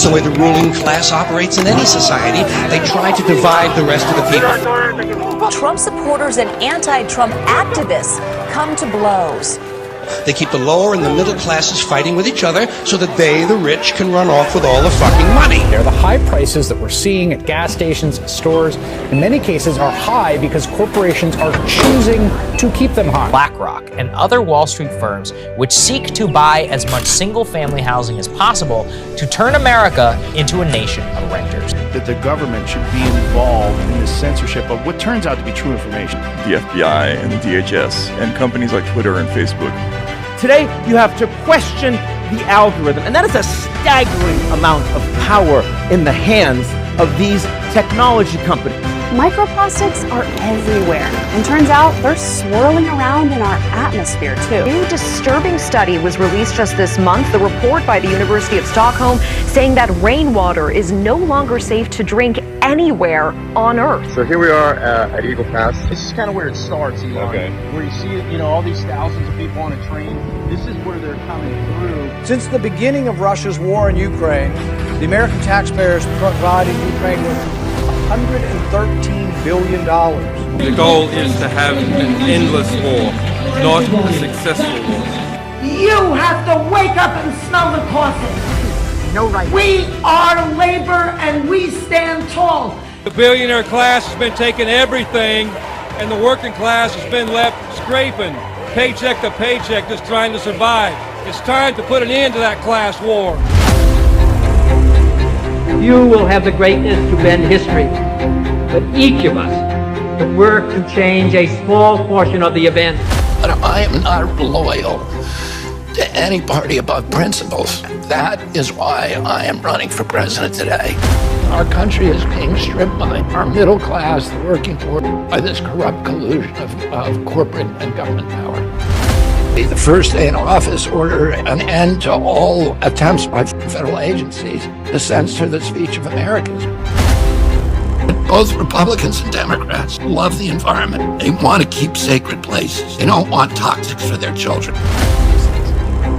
the way the ruling class operates in any society. They try to divide the rest of the people. Trump supporters and anti-Trump activists come to blows. They keep the lower and the middle classes fighting with each other so that they, the rich, can run off with all the fucking money. The high prices that we're seeing at gas stations, stores, in many cases are high because corporations are choosing to keep them high. BlackRock and other Wall Street firms which seek to buy as much single-family housing as possible to turn America into a nation of renters. That the government should be involved in the censorship of what turns out to be true information. The FBI and the DHS and companies like Twitter and Facebook. Today, you have to question the algorithm, and that is a staggering amount of power in the hands of these technology companies. Microplastics are everywhere, and turns out they're swirling around in our atmosphere too. A new disturbing study was released just this month, the report by the University of Stockholm saying that rainwater is no longer safe to drink anywhere on Earth. So here we are at Eagle Pass. This is kind of where it starts, Elon. Okay. Where you see, all these thousands of people on a train. This is where they're coming through. Since the beginning of Russia's war in Ukraine, the American taxpayers provided Ukraine with $113 billion. The goal is to have an endless war, not a successful war. You have to wake up and smell the coffee. No right. We are labor and we stand tall. The billionaire class has been taking everything, and the working class has been left scraping paycheck to paycheck, just trying to survive. It's time to put an end to that class war. You will have the greatness to bend history, but each of us could work to change a small portion of the event. But I am not loyal to any party above principles. That is why I am running for president today. Our country is being stripped by our middle class, the working poor, by this corrupt collusion of corporate and government power. The first day in office, order an end to all attempts by federal agencies to censor the speech of Americans. Both Republicans and Democrats love the environment. They want to keep sacred places. They don't want toxics for their children.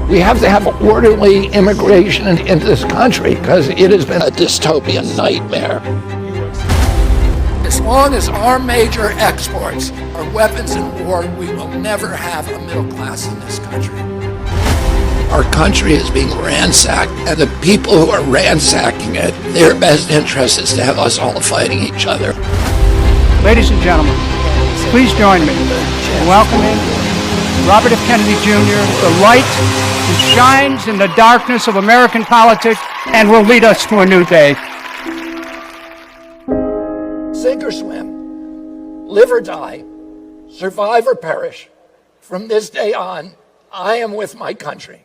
We have to have orderly immigration into this country because it has been a dystopian nightmare. As long as our major exports are weapons in war, we will never have a middle class in this country. Our country is being ransacked, and the people who are ransacking it, their best interest is to have us all fighting each other. Ladies and gentlemen, please join me in welcoming Robert F. Kennedy Jr., the light who shines in the darkness of American politics and will lead us to a new day. Sink or swim, live or die, survive or perish. From this day on, I am with my country.